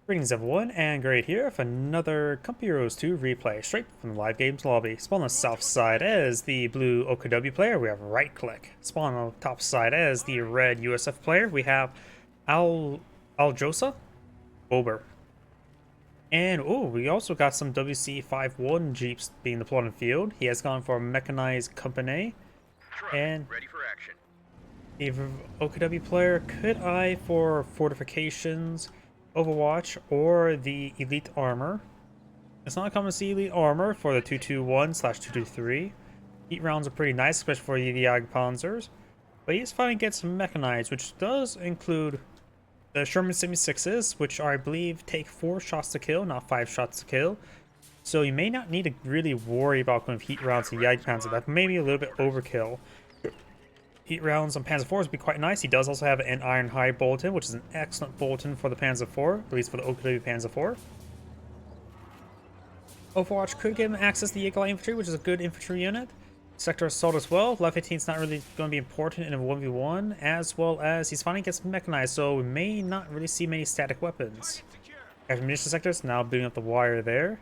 Greetings everyone, and Great here for another Company Heroes 2 replay, straight from the live games lobby. Spawn on the south side as the blue OKW player, we have right click. Spawn on the top side as the red USF player, we have Aljosa, Bober. And we also got some WC51 Jeeps being deployed in the field. He has gone for a mechanized company. Truck, And ready for action. the OKW player could eye for fortifications, Overwatch, or the Elite Armor. It's not common to see Elite Armor for the 221/223. Heat rounds are pretty nice, especially for the Panzers. But he's finally getting some mechanized, which does include the Sherman 76s, which I believe take 4 shots to kill, not 5 shots to kill. So you may not need to really worry about going with heat rounds to Panzer. That may be a little bit overkill. Heat rounds on Panzer IV would be quite nice. He does also have an Iron High Bulletin, which is an excellent bulletin for the Panzer IV, at least for the OKW Panzer IV. Overwatch could give him access to the Jaeger Infantry, which is a good infantry unit. Sector Assault as well. Level 15 is not really going to be important in a 1v1, as well as he's finally gets mechanized, so we may not really see many static weapons. Ammunition sectors now building up the wire there.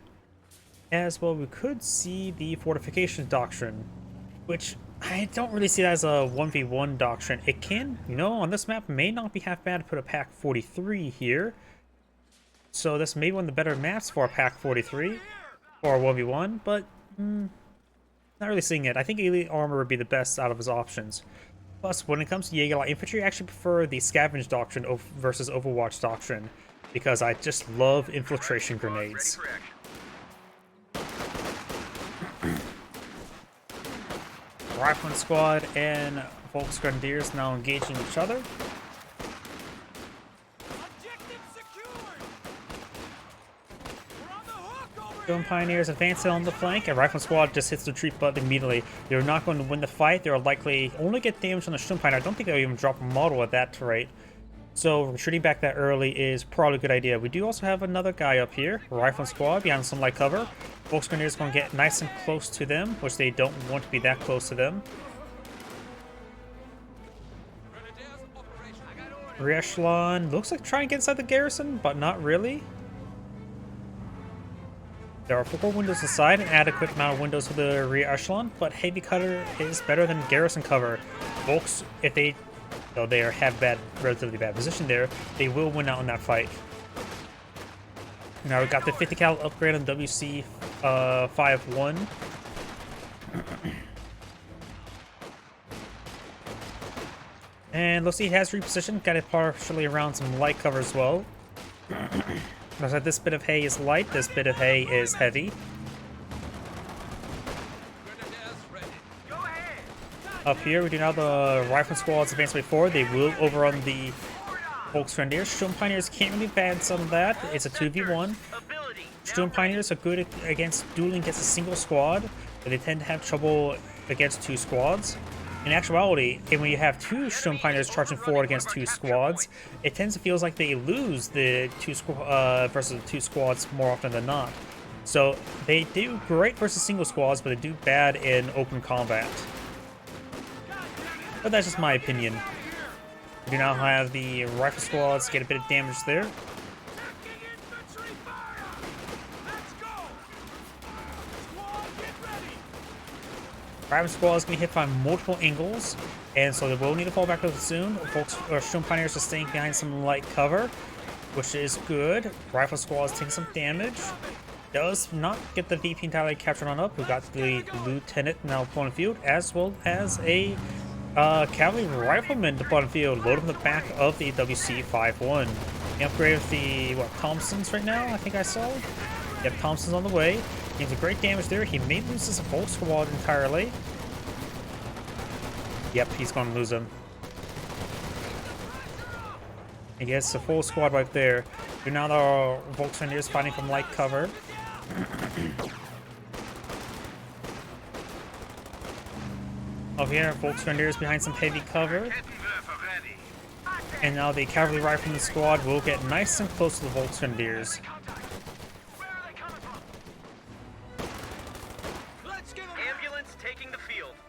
As well, we could see the Fortification Doctrine, which I don't really see that as a 1v1 doctrine. It can, on this map, may not be half bad to put a Pack 43 here. So this may be one of the better maps for a Pack 43 or a 1v1, but not really seeing it. I think Elite Armor would be the best out of his options. Plus, when it comes to Jaeger Infantry, I actually prefer the Scavenge Doctrine versus Overwatch Doctrine, because I just love infiltration grenades. Rifleman Squad and Volksgrenadiers now engaging each other. Stone Pioneers advancing on the flank, and Rifleman Squad just hits the retreat button immediately. They're not going to win the fight. They'll likely only get damage on the Stone Pioneer. I don't think they'll even drop a model at that rate. So retreating back that early is probably a good idea. We do also have another guy up here, Rifleman Squad, behind some light cover. Volksgrenadiers going to get nice and close to them, which they don't want to be that close to them. Rear echelon looks like trying to get inside the garrison, but not really. There are 4 windows inside, an adequate amount of windows for the rear echelon, but heavy cutter is better than garrison cover. Volks, if they, though they have relatively bad position there, they will win out in that fight. Now we got the 50 cal upgrade on WC 51. And looks like he has repositioned, got it partially around some light cover as well. Looks like this bit of hay is light, this bit of hay is heavy. Up here, we do now the Rifleman Squad's advanced way forward. They will overrun the Volksgrenadiers. Stone Pioneers can't really ban some of that. It's a 2v1. Stone Pioneers are good against dueling against a single squad, but they tend to have trouble against 2 squads. In actuality, when you have 2 Stone Pioneers charging forward against 2 squads, it tends to feel like they lose the versus the 2 squads more often than not. So they do great versus single squads, but they do bad in open combat. But that's just my opinion. We do now have the rifle squads get a bit of damage there. Rifle squad is going to hit by multiple angles, and so they will need to fall back a little soon. Stone Pioneers are staying behind some light cover, which is good. Rifle squad is taking some damage. Does not get the VP entirely captured on up. We got the lieutenant now on the field, as well as a cavalry rifleman deployed on the field, loaded on the back of the WC51. He upgraded the Thompsons right now, I think I saw. Yep, Thompson's on the way. He does great damage there. He may lose his Volk squad entirely. Yep, he's going to lose him. He gets a full squad right there. Now there are Volksgrenadiers fighting from light cover. Over here, Volksgrenadiers behind some heavy cover. And now the cavalry rifleman squad will get nice and close to the Volksgrenadiers.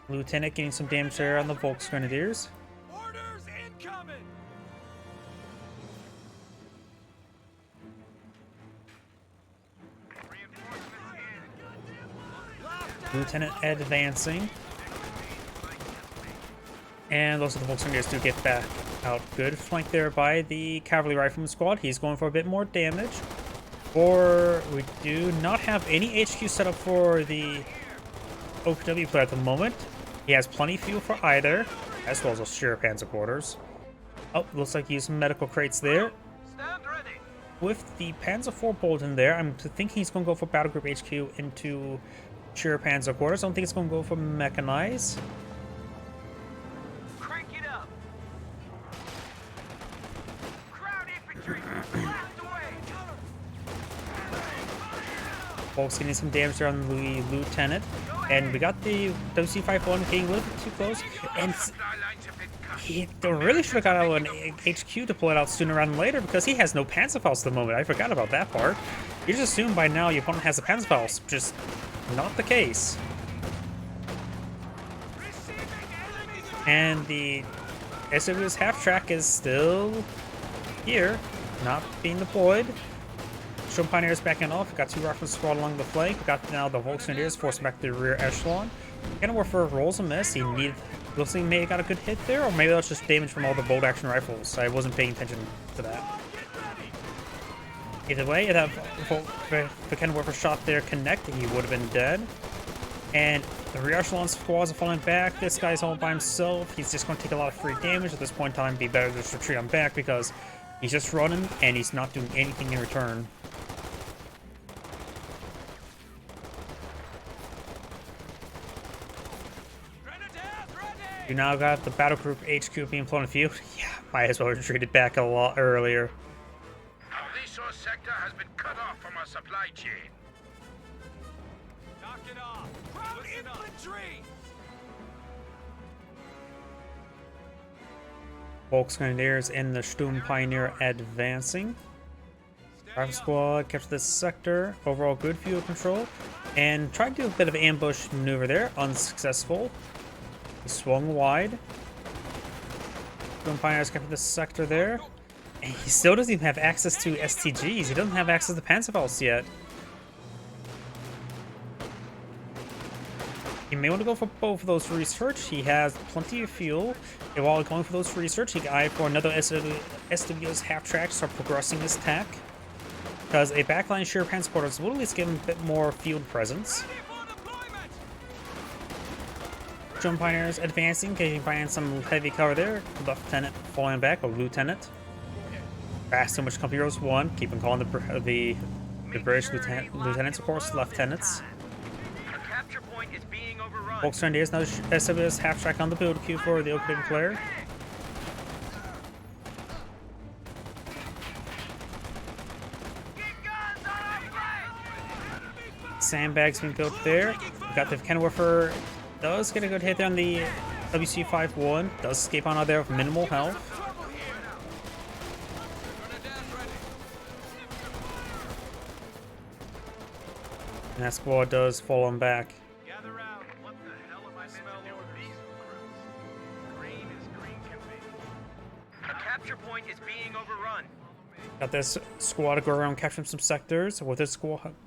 Lieutenant getting some damage there on the Volksgrenadiers. Orders incoming. Lieutenant advancing. And those are the Volkswagens do get back out. Good flank there by the Cavalry Rifleman squad. He's going for a bit more damage. Or we do not have any HQ set up for the OKW player at the moment. He has plenty of fuel for either, as well as those sheer panzer quarters. Oh, looks like he used some medical crates there. With the Panzer IV bolt in there, I'm thinking he's going to go for Battle Group HQ into sheer panzer quarters. I don't think it's going to go for mechanize. Crank it up. Crowd infantry, blast away. Folks getting some damage there on the lieutenant, and we got the WC-51 getting a little bit too close, and he really should have got out an HQ deployed out sooner rather than later, because he has no Panzerfaust at the moment. I forgot about that part. You just assume by now your opponent has a Panzerfaust, just not the case. And the SW's half-track is still here, not being deployed. Show Pioneers backing off. We got two Rifle squad along the flank. We got now the Volkswagens forcing back to the rear echelon. Kenworth rolls a miss. He needed. Looks like he may have got a good hit there, or maybe that's just damage from all the bolt action rifles. I wasn't paying attention to that. Either way, if the Kenworth shot there connected, he would have been dead. And the rear echelon squads are falling back. This guy's all by himself. He's just going to take a lot of free damage at this point in time. Be better to just retreat on back because he's just running and he's not doing anything in return. You now got the Battle Group HQ being flown in the field. Yeah, might as well have retreated back a lot earlier. Aljosa sector has been cut off from our supply chain. Knock it off. Crowd infantry. Volkswagens and the Sturm Pioneer advancing. Rifle squad captured this sector. Overall good field control. And tried to do a bit of ambush maneuver there. Unsuccessful. He swung wide. Sturm Pioneers captured this sector there. And he still doesn't even have access to STGs. He doesn't have access to Panzerfaust yet. He may want to go for both of those for research. He has plenty of fuel. And while going for those for research, he can eye for another SW's half-track to start progressing his attack. Because a backline sheer transporters will at least give him a bit more field presence. Jump Pioneers advancing, getting behind some heavy cover there. Lieutenant falling back, or Lieutenant. Fast, too much company rows 1. Keep on calling the British lieutenants, of course, lieutenants. Volkswagen now SWS half-track on the build queue for the OKW player. Sandbags being built there. We got the Kenworth does get a good hit there on the WC-51. Does escape on out there with minimal health. And that squad does fall on back. Got this squad to go around capturing some sectors. With this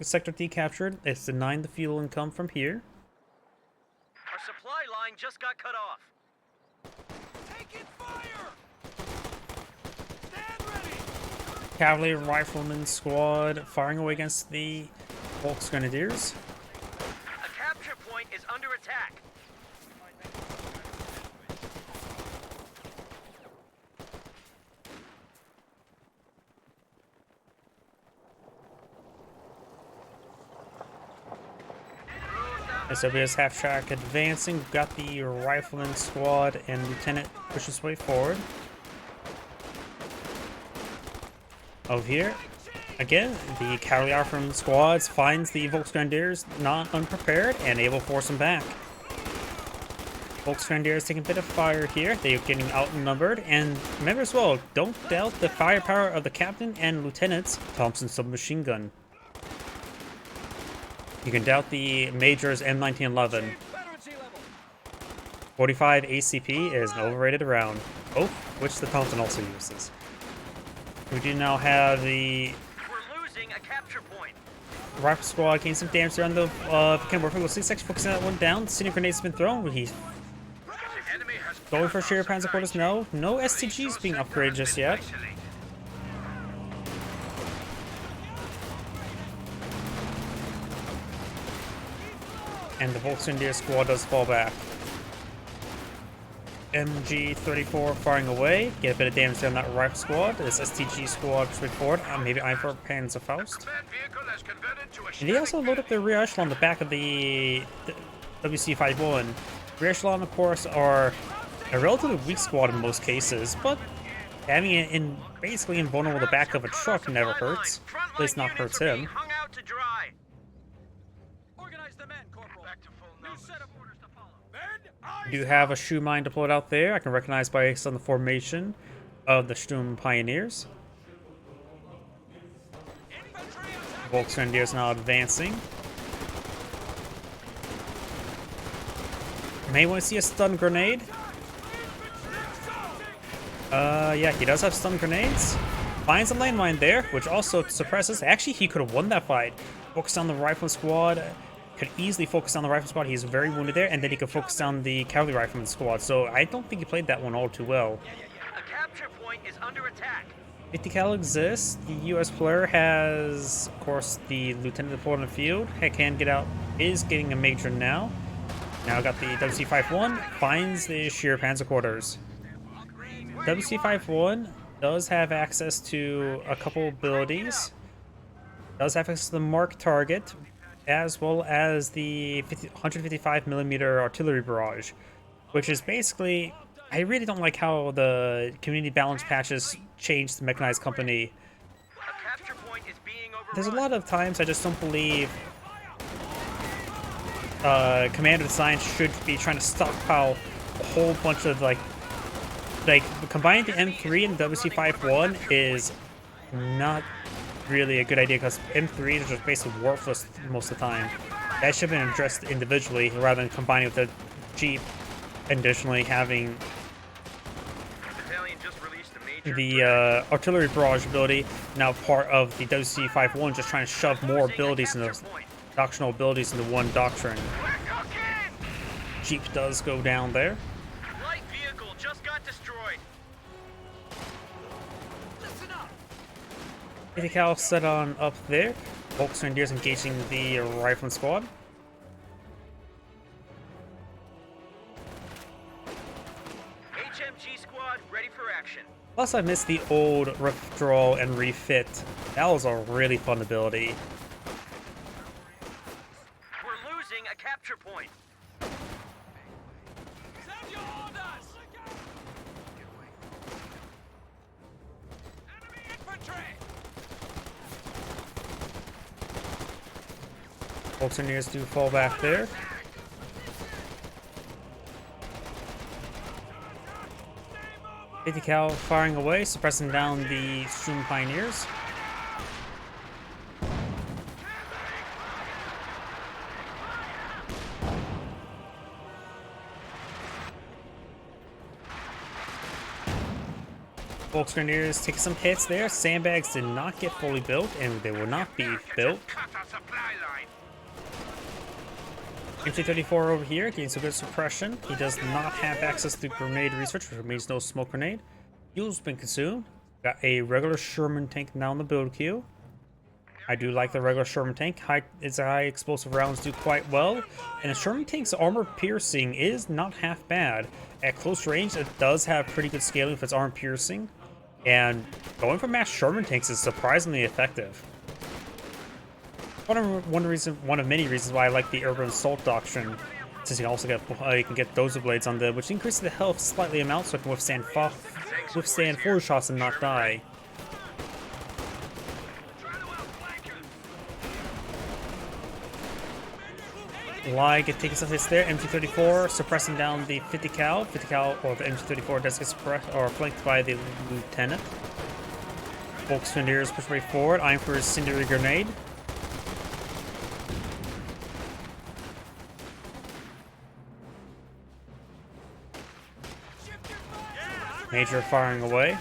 sector decaptured, it's denying the fuel income from here. Our supply line just got cut off. Taking fire! Stand ready! Cavalry Rifleman squad firing away against the Volksgrenadiers. A capture point is under attack. SWS half-track advancing. We've got the Rifleman squad and Lieutenant push his way forward. Over here, again, the Cavalry Rifleman squads finds the Volksgrenadiers not unprepared and able to force them back. Volksgrenadiers taking a bit of fire here. They are getting outnumbered. And remember as well, don't doubt the firepower of the Captain and Lieutenant's Thompson submachine gun. You can doubt the Major's M1911. 45 ACP is an overrated round. Oh, which the Thompson also uses. We do now have the... We're losing a capture point. Rifle squad gains some damage there on the can work. We'll see section focusing on that one down. Senior grenades been thrown. He's going for sheer panzer quarters. No STGs being upgraded just yet. And the Volkswagen squad does fall back. MG34 firing away. Get a bit of damage on that rifle squad. This STG squad straight forward. Maybe I'm for Panzerfaust. And they also load up their rear echelon on the back of the WC51. Rear echelon, of course, are a relatively weak squad in most cases, but having it in basically invulnerable the back of a truck never hurts. At least not hurts him. I do have a shoe mine deployed out there. I can recognize based on the formation of the Sturm Pioneers. Volkswagen is now advancing. May want to see a stun grenade. Yeah, he does have stun grenades. Finds a landmine there, which also suppresses. Actually, he could have won that fight. Focus on the rifle squad. Could easily focus on the rifle squad. He's very wounded there, and then he could focus on the cavalry rifleman squad. So I don't think he played that one all too well. A capture point is under attack. 50 cal exists. The U.S. player has, of course, the lieutenant deployed in the field. Heck, can get out. Is getting a major now. Now got the WC51. Finds the sheer panzer quarters. WC51 does have access to a couple abilities. Does have access to the mark target, as well as the 155mm artillery barrage, which is basically, I really don't like how the community balance patches changed the mechanized company. There's a lot of times I just don't believe Commander Design should be trying to stockpile a whole bunch of like combining the M3 and WC51 is not really a good idea, because M3s are just basically worthless most of the time. That should have been addressed individually rather than combining with the Jeep. Additionally, having the artillery barrage ability now part of the WC51, just trying to shove more abilities into doctrinal abilities into one doctrine. Jeep does go down there. Light vehicle just got destroyed. 50 cal set on up there. Volkswagen engaging the rifleman squad. HMG squad ready for action. Plus, I missed the old withdrawal and refit. That was a really fun ability. We're losing a capture point. Send your orders. Enemy infantry. Volkswagen do fall back there. Cal firing away, suppressing down the Sturm Pioneers. Volkswagen taking some hits there. Sandbags did not get fully built, and they will not be built. MT-34 over here gains a good suppression. He does not have access to grenade research, which means no smoke grenade. Fuel's been consumed. Got a regular Sherman tank now in the build queue. I do like the regular Sherman tank. Its high explosive rounds do quite well. And the Sherman tank's armor piercing is not half bad. At close range, it does have pretty good scaling with its armor piercing. And going for mass Sherman tanks is surprisingly effective. One of many reasons why I like the urban assault doctrine, since you can also get dozer blades on the, which increases the health slightly amount, so it can withstand full shots and not die. Like it taking some hits there. MT-34 suppressing down the 50 cal. 50 cal or the MT-34 does get suppressed or flanked by the lieutenant. Volkswagen push way forward, eyeing for his incendiary grenade. Major firing away.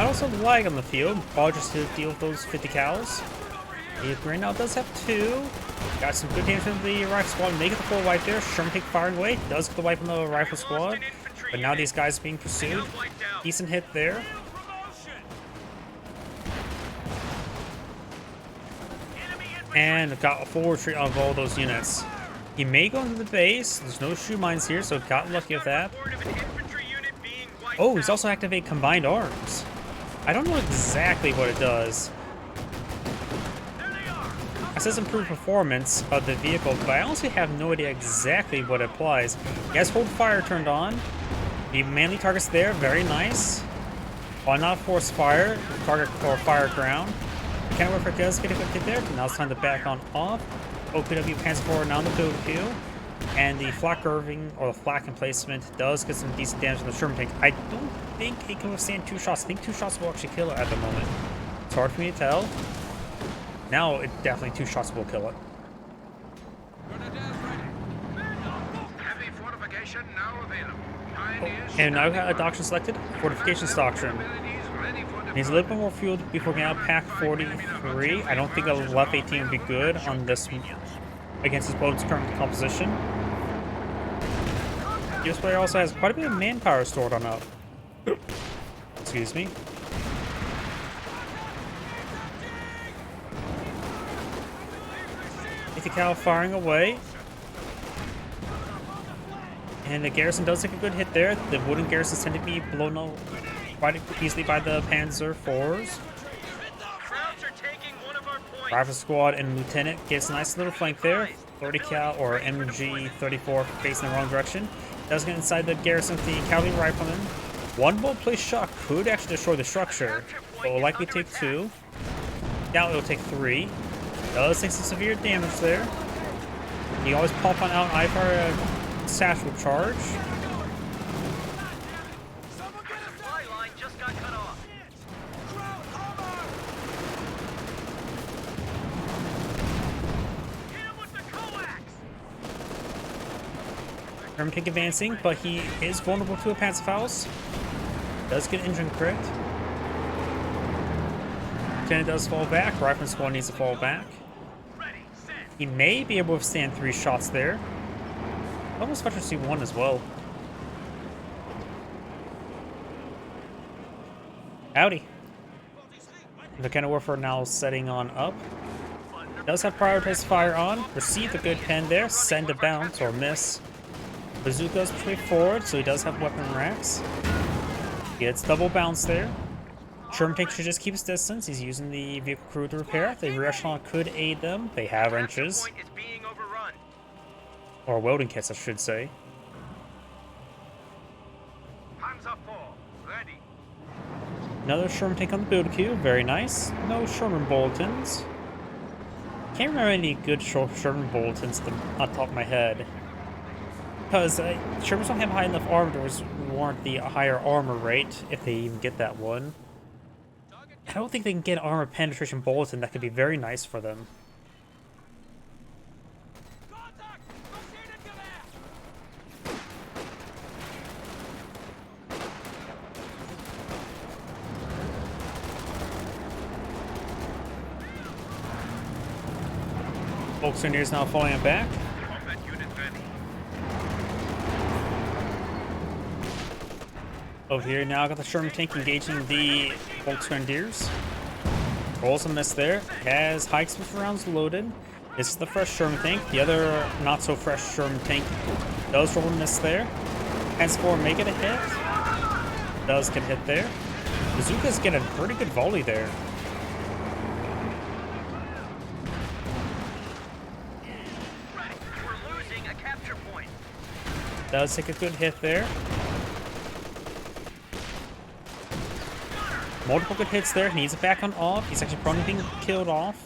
I also lag on the field, probably just to deal with those 50 cows. The Green now does have 2. Got some good damage from the rifle squad, make it the full wipe there. Sherman tank firing away, does get the wipe on the rifle squad. But now these guys being pursued. Decent hit there. And got a full retreat of all those units. He may go into the base. There's no shoe mines here, so got lucky with that. Oh, he's also activated combined arms. I don't know exactly what it does. It says improve performance of the vehicle, but I honestly have no idea exactly what it applies. He has hold fire turned on. He mainly targets there, very nice. On not force fire, target for fire ground. Can't wait for kills, get a good hit there. Now it's time to back on off. OKW pans forward now the build kill. And the flak curving or the flak emplacement does get some decent damage on the Sherman tank. I don't think it can withstand 2 shots. I think 2 shots will actually kill it at the moment. It's hard for me to tell. Now it definitely 2 shots will kill it. Heavy fortification now available. And now we have a doctrine selected, Fortifications Doctrine. Needs a little bit more fuel before getting out Pack 43. I don't think a left 18 would be good on this against his opponent's current composition. This player also has quite a bit of manpower stored on up. Excuse me. Cal firing away. And the garrison does take a good hit there. The wooden garrisons tend to be blown out quite easily by the Panzer IVs. Rifle squad and lieutenant gets a nice little flank there. 30 cal or MG 34 facing the wrong direction. Does get inside the garrison with the cavalry rifleman. One well placed shot could actually destroy the structure. It will likely take 2. Doubt it will take 3. Does take some severe damage there. You always pop on out and fire a satchel charge. Sherman tank advancing, but he is vulnerable to a passive house. Does get engine crit. Lieutenant does fall back. Rifleman squad needs to fall back. He may be able to withstand 3 shots there. Almost fetch C1 as well. Howdy. The kind of warfare now setting on up. Does have prioritized fire on. Receive a good pen there. Send a bounce or miss. Bazooka's pretty forward, so he does have weapon racks. Gets double bounce there. Sherman tank should just keep his distance. He's using the vehicle crew to repair. The rear echelon could aid them. They have wrenches. Or welding kits, I should say. Another Sherman tank on the build queue. Very nice. No Sherman bulletins. Can't remember any good Sherman bulletins on top of my head. Because Shermans don't have high enough armor to warrant the higher armor rate, if they even get that one. I don't think they can get an armor penetration bulletin that could be very nice for them. Volkswagen is now falling back. Over here now, got the Sherman tank engaging the Volksgrenadiers. Rolls a miss there. Has high explosive rounds loaded. This is the fresh Sherman tank. The other not so fresh Sherman tank does roll a miss there. Henceforth, make it a hit. Does get hit there. Bazooka's getting a pretty good volley there. We're losing a capture point. Does take a good hit there. Multiple good hits there. He needs it back on off. He's actually prone to being killed off.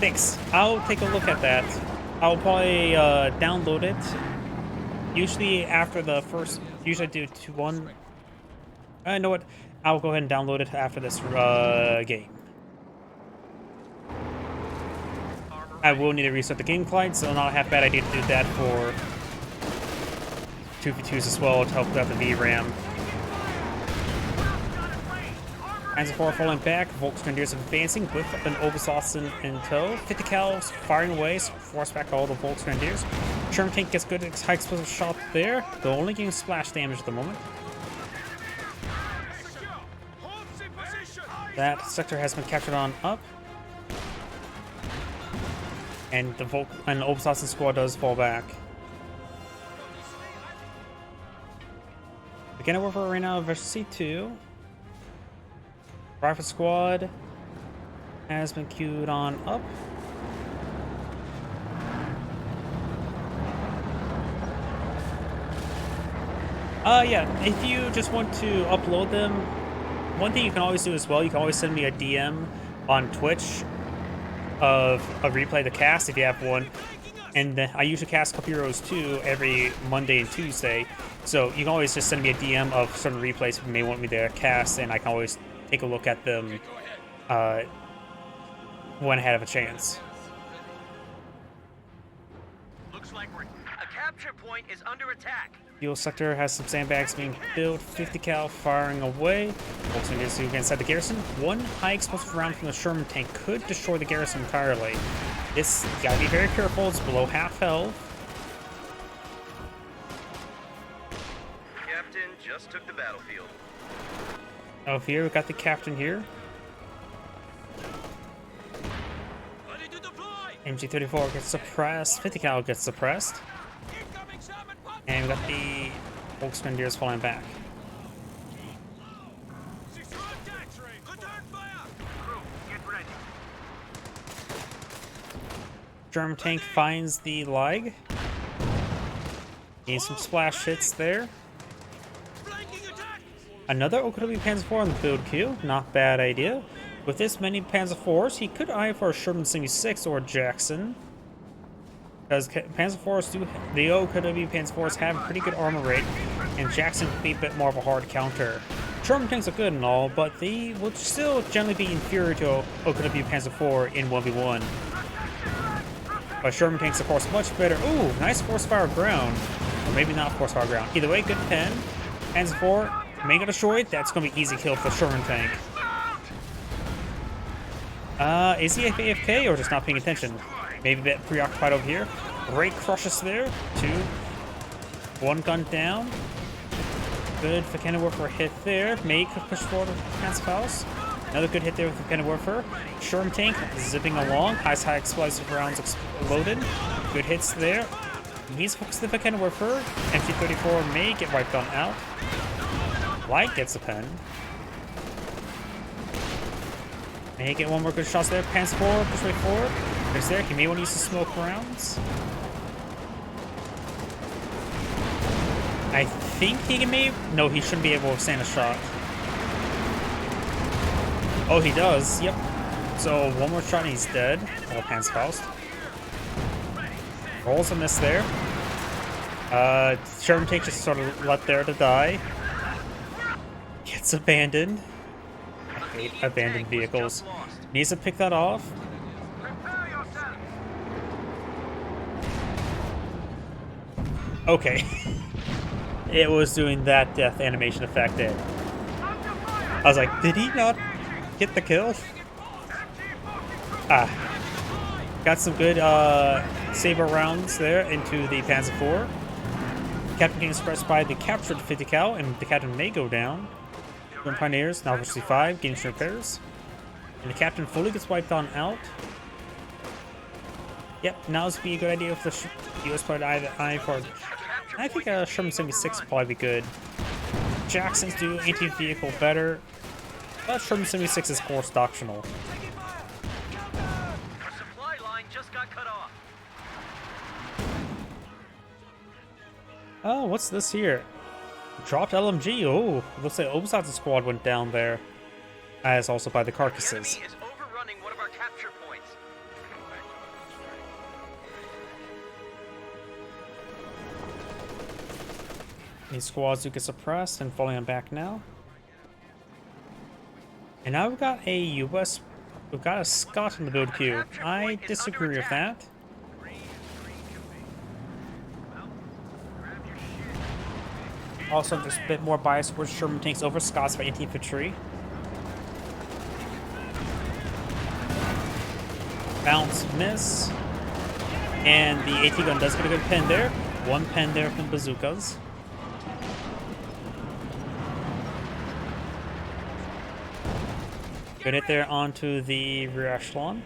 Thanks. I'll take a look at that. I'll probably download it. Usually after the first... Usually I do 2-1. I know what. I'll go ahead and download it after this game. I will need to reset the game client, so not a half bad idea to do that for 2v2s as well to help out the VRAM. Panzer IV falling back, Volksgrenadiers advancing with an Obersatzen in tow. 50 cals firing away, force back all the Volksgrenadiers. Sherman tank gets good high explosive shot there, though only getting splash damage at the moment. That sector has been captured on up. And the Obersatzen squad does fall back. Beginner warfare right now versus C2. Rifle squad has been queued on up. Yeah, if you just want to upload them, one thing you can always do as well, you can always send me a DM on Twitch of a replay of the cast if you have one. And I usually cast Cup Heroes 2 every Monday and Tuesday, so you can always just send me a DM of certain replays if you may want me to cast, and I can always take a look at them when I have a chance. Looks like a capture point is under attack. Fuel sector has some sandbags being built. 50 cal firing away. Volksgrenadiers inside the garrison. One high explosive round from the Sherman tank could destroy the garrison entirely. This, you gotta be very careful. It's below half health. Captain just took the battlefield. Oh, here we got the captain here. MG34 gets suppressed. 50 cal gets suppressed. And we got the Volksgrenadiers falling back. German tank finds the lag. Getting some splash hits there. Another OKW Panzer IV on the build queue. Not bad idea. With this many Panzer IVs, he could eye for a Sherman 76 or Jackson. Because Panzer IVs do, the OKW Panzer IVs have a pretty good armor rate, and Jackson could be a bit more of a hard counter. Sherman tanks are good and all, but they would still generally be inferior to OKW Panzer IV in 1v1. But Sherman tanks, of course, much better. Ooh, nice force fire ground. Or maybe not force fire ground. Either way, good pen. Panzer IV may get destroyed. That's going to be easy kill for the Sherman tank. Is he AFK or just not paying attention? Maybe a bit preoccupied over here. Great crushes there. 2. 1 gun down. Good for cannon warfare hit there. May push forward with Panzer Faust. Another good hit there with the cannon warfare. Sherman tank zipping along. High explosive rounds exploded. Good hits there. He's focused the cannon warfare. MG34 may get wiped on out. Light gets a pen. May get one more good shots there. Panzer IV, push way forward. There's there. He may want to use the smoke rounds. I think he may. No, he shouldn't be able to stand a shot. Oh, he does. Yep. So one more shot and he's dead. Oh, Panzer Faust. Rolls a miss there. Sherman tank just sort of let there to die. Gets abandoned. I hate abandoned vehicles. Needs to pick that off. Okay. It was doing that death animation effect there. I was like, did he not get the kill? Ah. Got some good saber rounds there into the Panzer IV. Captain getting suppressed by the captured 50 cal, and the captain may go down. Pioneers, now versus 5, getting some repairs. And the captain fully gets wiped on out. Yep, now this would be a good idea if the US player eye for. I think Sherman 76 would probably be good. Jacksons do anti-vehicle better, but Sherman 76 is course doctrinal. Our supply line just got cut off. Oh, what's this here? Dropped LMG. Oh, looks like Obersatzen squad went down there. As also by the carcasses. The enemy is overrunning one of our capture points. These squads do get suppressed and falling on back now. And now we've got a US. We've got a Scot in the build queue. I disagree with that. Also, there's a bit more bias towards Sherman tanks over Scots by anti-infantry. Bounce, miss. And the AT gun does get a good pen there. One pen there from bazookas. Good hit there onto the rear echelon.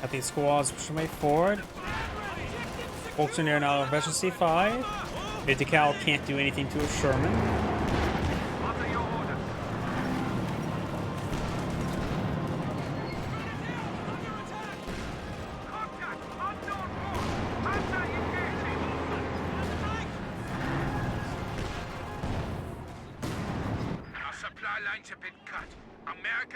Got these squads pushing way forward. Folks in there now, Veteran C5. Mid-decal can't do anything to a Sherman.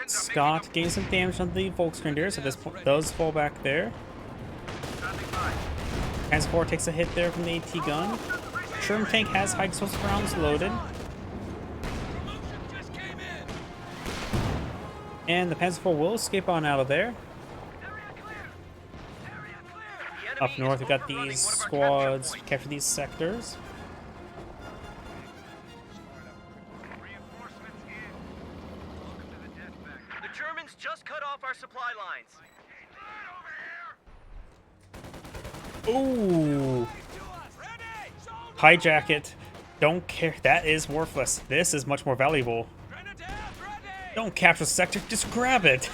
Scott gains some damage on the Volksgrenadiers, so this does fall back there. Transport takes a hit there from the AT gun. Sherman tank has high explosive rounds loaded. And the Panzer IV will escape on out of there. Up north, we've got these squads capture these sectors. Just cut off our supply lines. Ooh. Hijack it. Don't care. That is worthless. This is much more valuable. Don't capture the sector. Just grab it.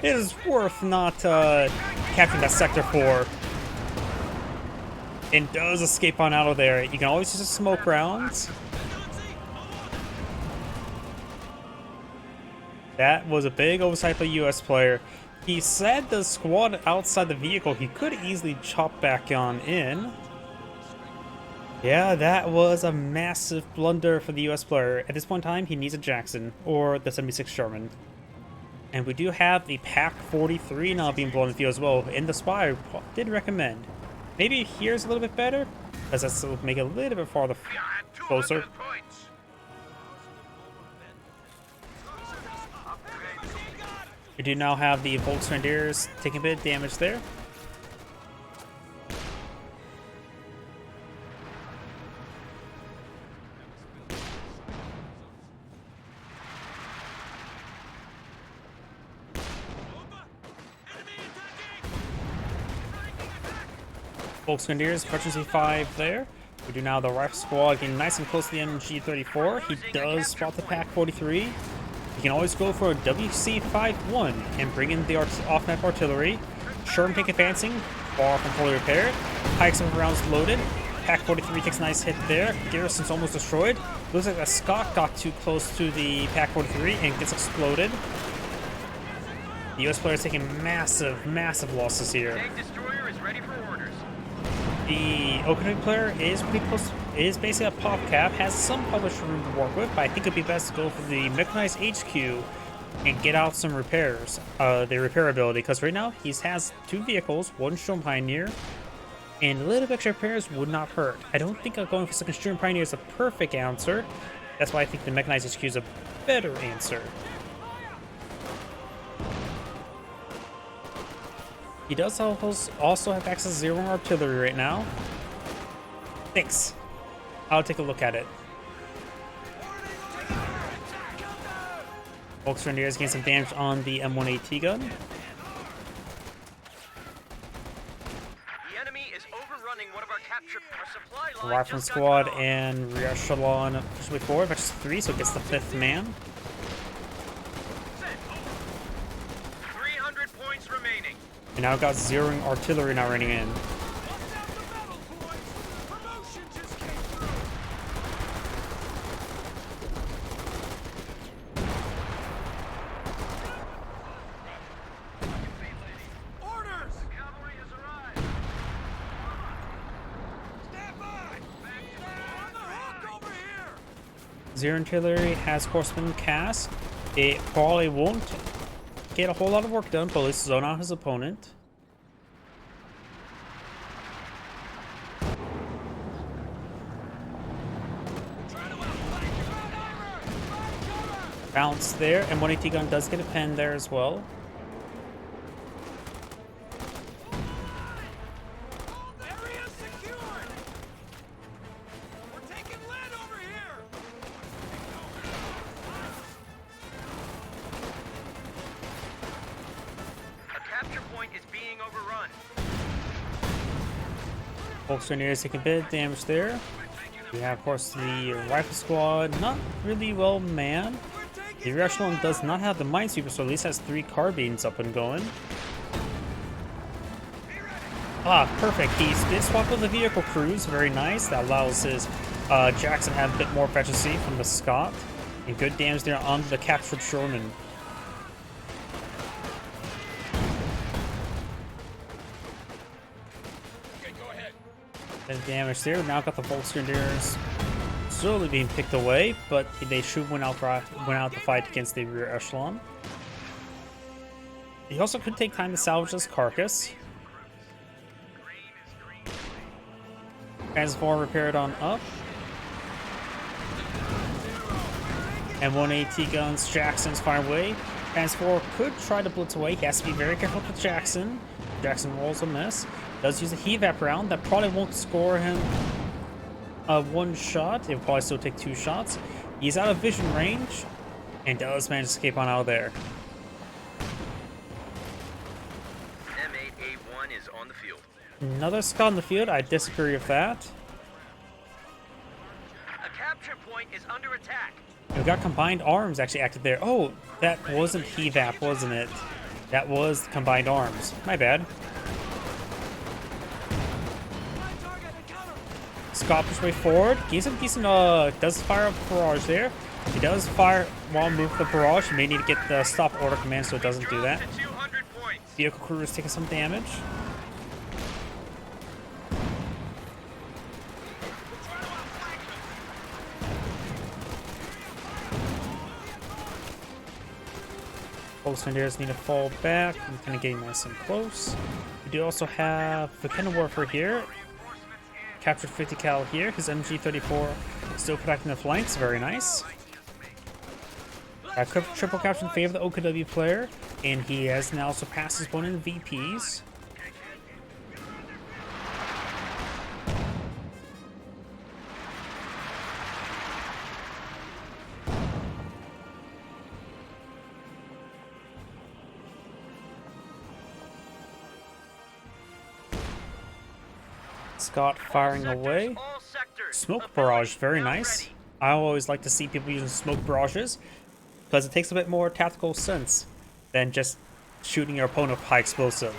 It is worth not capturing that sector for. And does escape on out of there. You can always use smoke rounds. That was a big oversight by US player. He said the squad outside the vehicle he could easily chop back on in. Yeah, that was a massive blunder for the US player. At this point in time, he needs a Jackson or the 76 Sherman. And we do have the Pack 43 now being blown in the field as well. In the spy, did recommend. Maybe here's a little bit better, as that's to make it a little bit farther closer. We do now have the Volksgrenadiers taking a bit of damage there. Volksgrenadiers, Veteran C5 there. We do now the rifle squad getting nice and close to the MG34. He does spot the Pack 43. You can always go for a WC51 and bring in the off-map artillery. Sherman tank advancing, far from fully repaired. High explosive rounds loaded. Pack 43 takes a nice hit there. Garrison's almost destroyed. Looks like a Scott got too close to the Pack 43 and gets exploded. The US player is taking massive, massive losses here. Tank destroyer is ready for orders. The OKW player is pretty close. Is basically a pop cap, has some publisher room to work with, but I think it'd be best to go for the mechanized HQ and get out some repairs, the repair ability, because right now he has two vehicles, one Sturm Pioneer, and a little bit extra repairs would not hurt. I don't think going for second Sturm Pioneer is a perfect answer. That's why I think the mechanized HQ is a better answer. He does also have access to zero artillery right now. Thanks. I'll take a look at it. Volksgrenadiers gain some damage on the M1AT gun. The enemy is overrunning one of our captured supply lines. Rifle squad and rear echelon push way forward. That's 3, so it gets the 5th man. 300 points remaining. And now got zeroing artillery now running in. Zero artillery has horseman cast. It probably won't get a whole lot of work done, but at least zone out his opponent. Bounce there, and 1AT gun does get a pen there as well. Volkswagen taking a bit of damage there. We have, of course, the rifle squad, not really well manned. The rear echelon does not have the minesweeper, so at least has 3 carbines up and going. Ah, perfect. He did swap with the vehicle crews, very nice. That allows his Jackson to have a bit more efficiency from the Scott. And good damage there on the captured Sherman. And damage there. Now got the Volkswageners slowly being picked away, but they should win out the fight against the rear echelon. He also could take time to salvage his carcass. Transform repaired on up. And 1 AT guns, Jackson's far away. Transform could try to blitz away. He has to be very careful with Jackson. Jackson rolls a miss. Does use a heat evap round. That probably won't score him 1 shot. It will probably still take 2 shots. He's out of vision range and does manage to escape on out of there. M8A1 is on the field. Another Scott in the field. I disagree with that. A capture point is under attack. We've got combined arms actually active there. Oh, that wasn't HEVAP, wasn't it? That was combined arms. My bad. Scott pushes way forward. Gives him decent, does fire up barrage there. He does fire while moving the barrage. You may need to get the stop order command so it doesn't do that. Vehicle crew is taking some damage. Volkswageners need to fall back. I'm kind of getting nice and close. We do also have the Pen of Warfare here. Captured 50 cal here. His MG34 still protecting the flanks. Very nice. Triple capture in favor of the OKW player. And he has now surpassed his opponent in VPs. Scott firing away. Smoke barrage, very nice. I always like to see people using smoke barrages because it takes a bit more tactical sense than just shooting your opponent with high explosive.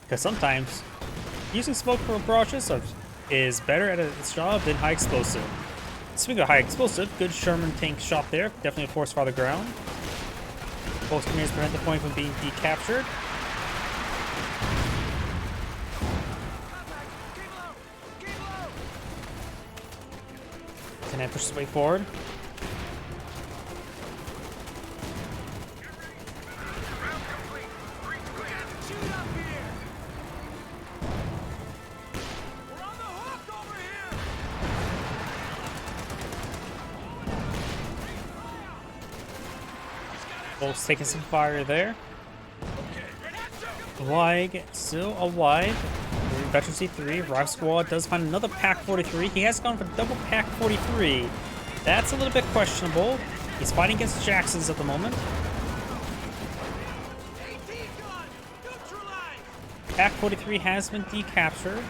Because sometimes using smoke barrages is better at its job than high explosive. Speaking of high explosive, good Sherman tank shot there. Definitely a force fire the ground. Both grenades prevent the point from being decaptured. And then push his way forward. Bolt's taking some fire there. Lag still alive. Veteran C3, Rock Squad does find another Pack 43. He has gone for double Pack 43. That's a little bit questionable. He's fighting against Jacksons at the moment. Pack 43 has been decaptured.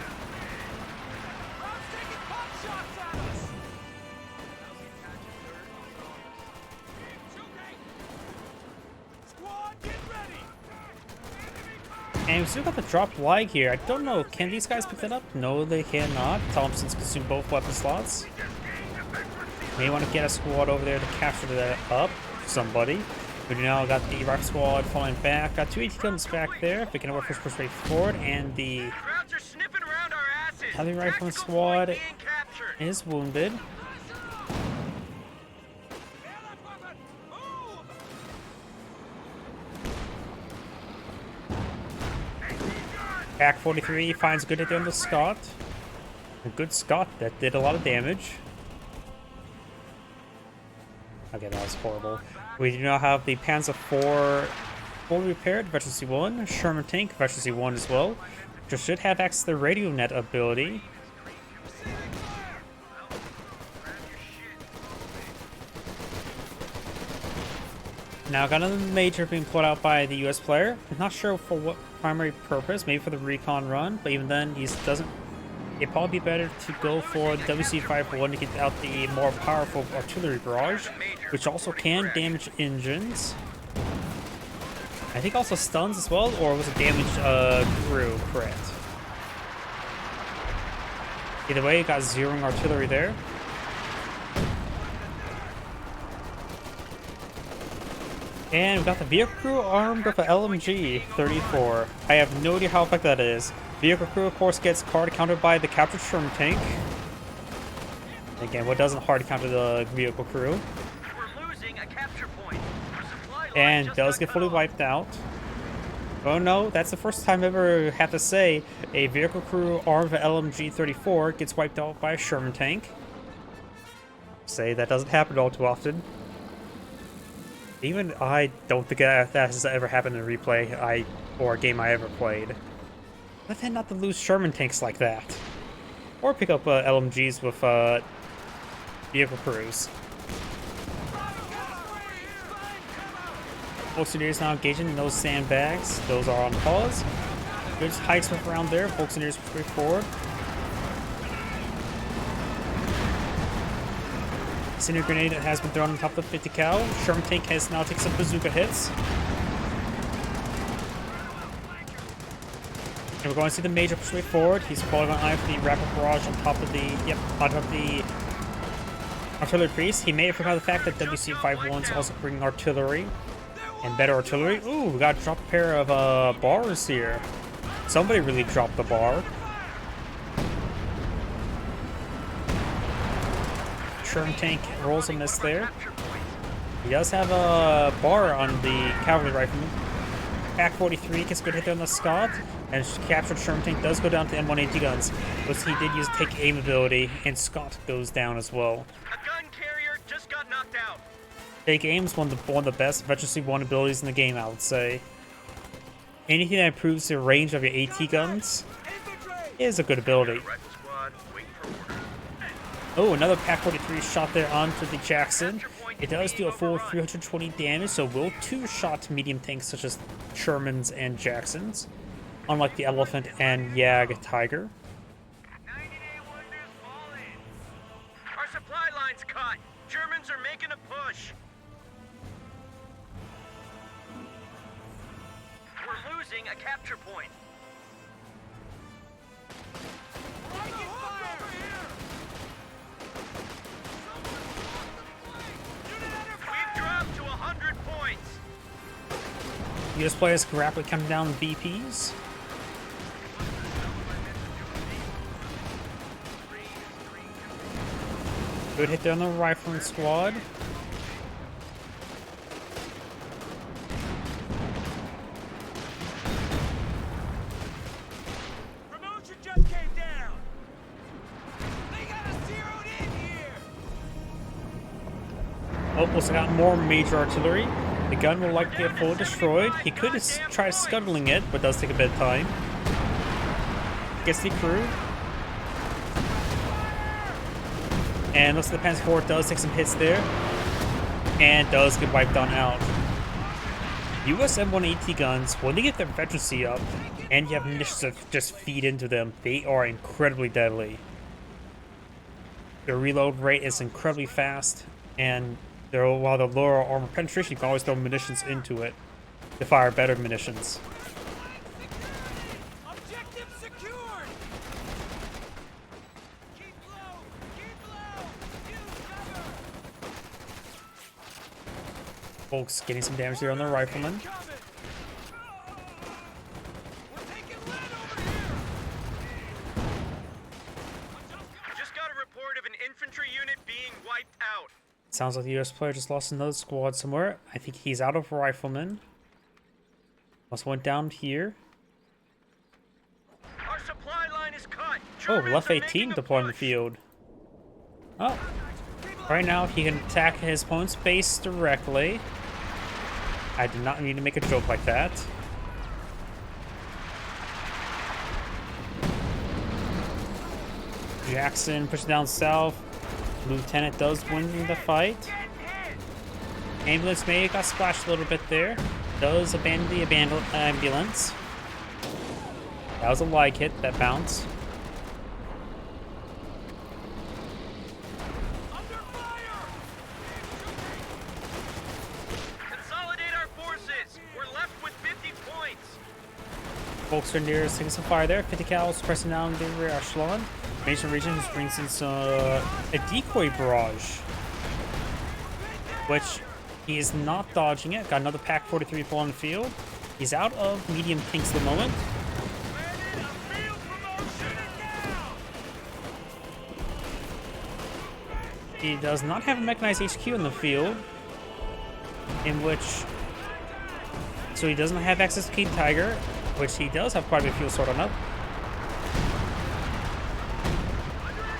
And we still got the drop lag here. I don't know. Can these guys pick that up? No, they cannot. Thompson's consumed both weapon slots. May want to get a squad over there to capture that up. Somebody. We now got the Rock Squad falling back. Got 2 AT guns back there. Picking up our first push rate forward. And the heavy rifleman squad is wounded. Pack 43 finds good at the end of Scott. A good Scott that did a lot of damage. Okay, that was horrible. We do now have the Panzer IV fully repaired, Veteran C1, Sherman tank, Veteran C1 as well. Just should have access to the radio net ability. Now got another major being put out by the US player. I'm not sure for what primary purpose, maybe for the recon run, but even then he doesn't it'd probably be better to go for the WC-51 to get out the more powerful artillery barrage, which also can damage engines. I think also stuns as well, or was it damage crew crit? Either way, it got zeroing artillery there. And we got the vehicle crew armed with an LMG-34. I have no idea how effective that is. Vehicle crew, of course, gets hard countered by the captured Sherman tank. Again, what doesn't hard counter the vehicle crew? We're losing a capture point. Our supply line And just does got get cut fully off. wiped out. Oh no, that's the first time I ever have to say a vehicle crew armed with an LMG-34 gets wiped out by a Sherman tank. Say that doesn't happen all too often. Even I don't think that has ever happened in a replay or a game I ever played. I tend not to lose Sherman tanks like that. Or pick up LMGs with vehicle crews. Volkswagen now engaging in those sandbags. Those are on pause. Good high swift around there. Volkswagen push forward. Cinder grenade has been thrown on top of the 50 cal. Sherman tank has now taken some bazooka hits. And we're going to see the major push way forward. He's probably going to eye for the rapid barrage on top of the, on top of the artillery priest. He may have forgotten the fact that WC-51 is also bringing artillery and better artillery. Ooh, we got to drop a pair of bars here. Somebody really dropped the bar. Sherman tank rolls a miss there. He does have a bar on the cavalry rifleman. Pack 43 gets a good hit there on the Scott, and captured Sherman tank does go down to M180 guns, but he did use take aim ability, and Scott goes down as well. A gun carrier just got knocked out. Take aim is one of the best veterancy 1 abilities in the game, I would say. Anything that improves the range of your AT guns is a good ability. Rifle squad, wait for orders. Oh, another Pack 43 shot there onto the Jackson. It does do a full 320 damage, so will two-shot medium tanks such as Shermans and Jacksons, unlike the Elephant and Jag Tiger. 90-day wonders fall in. Our supply line's cut. Germans are making a push. We're losing a capture point. We've dropped to 100 points. US players can rapidly come down VPs. Good hit there on the rifleman squad. Promotion just came down. They got us zeroed in here. Oh, also got more major artillery. The gun will likely get fully destroyed. He could try scuttling it, but does take a bit of time. Gets the crew. And looks like the Panzer IV does take some hits there. And does get wiped on out. US M180 guns, when they get their veterancy up, and you have munitions that just feed into them, they are incredibly deadly. Their reload rate is incredibly fast, and while the lower armor penetration, you can always throw munitions into it to fire better munitions. Objective secured. Keep low. Keep low. Use cover. Folks getting some damage there on the rifleman. Coming. We're taking lead over here. Just got a report of an infantry unit being wiped out. Sounds like the US player just lost another squad somewhere. I think he's out of riflemen. Also went down here. Our supply line is cut. Oh, Germans left are 18 making a deployed in the push. field. Oh, right now he can attack his opponent's base directly. I did not mean to make a joke like that. Jackson pushes down south. Lieutenant does win the fight. Ambulance may have got splashed a little bit there. Does abandon the ambulance. That was a lag hit that bounced. Volksgrenadiers taking some fire there. 50 cals pressing down the rear echelon. Mason region just brings in a decoy barrage, which he is not dodging it. Got another Pack 43 full on the field. He's out of medium pinks at the moment. He does not have a mechanized HQ in the field, in which, so he doesn't have access to King Tiger, which he does have quite a bit of fuel stored on up.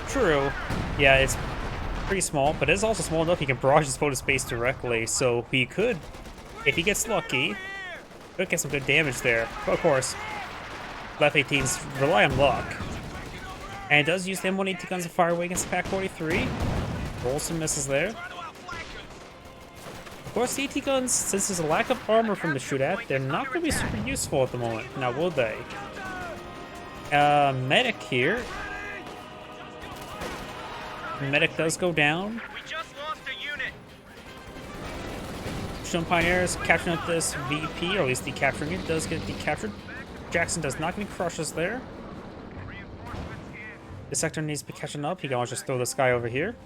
True, yeah, it's pretty small, but it's also small enough he can barrage his foe to space directly, so he could, if he gets lucky, could get some good damage there. But of course, Left 18s rely on luck, and it does use the M180 guns of fire away against the Pack 43. Rolls some misses there. Of course, the AT guns, since there's a lack of armor from the shoot at, they're not going to be super useful at the moment. Now, will they? Medic here. Medic does go down. We just lost a unit. Stone Pioneers capturing up this VP, or at least decapturing it, does get decaptured. Jackson does not get any crushes there. The sector needs to be catching up. He can always just throw this guy over here.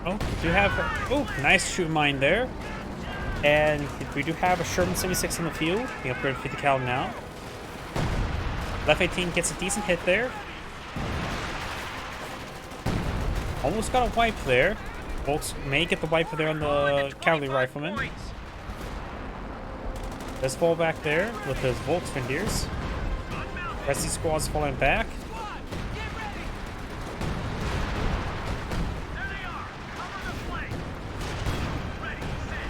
Oh, we do have, oh, nice shoot mine there. And we do have a Sherman 76 in the field. We upgraded 50 cal now. Left 18 gets a decent hit there. Almost got a wipe there. Volks may get the wipe there on the cavalry rifleman. Does fall back there with those Volksgrenadiers. Rest of these squads falling back.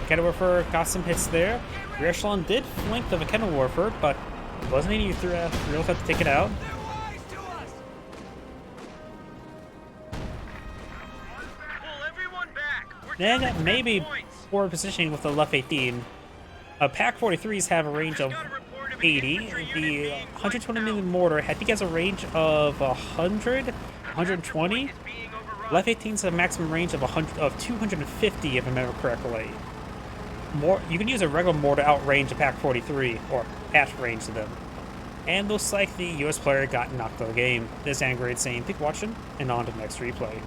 Kenilworth got some hits there. Rear echelon did flank the Kenilworth, but wasn't any real threat to take it out. Then maybe forward positioning with the Left 18. Pack 43s have a range of 80. The 120mm mortar, I think, has a range of 100, 120. Left 18s have a maximum range of 250, if I remember correctly. You can use a regular mortar to outrange a Pack 43, or at range to them. And looks like the US player got knocked out of the game. This is Angry saying, thank you for watching, and on to the next replay.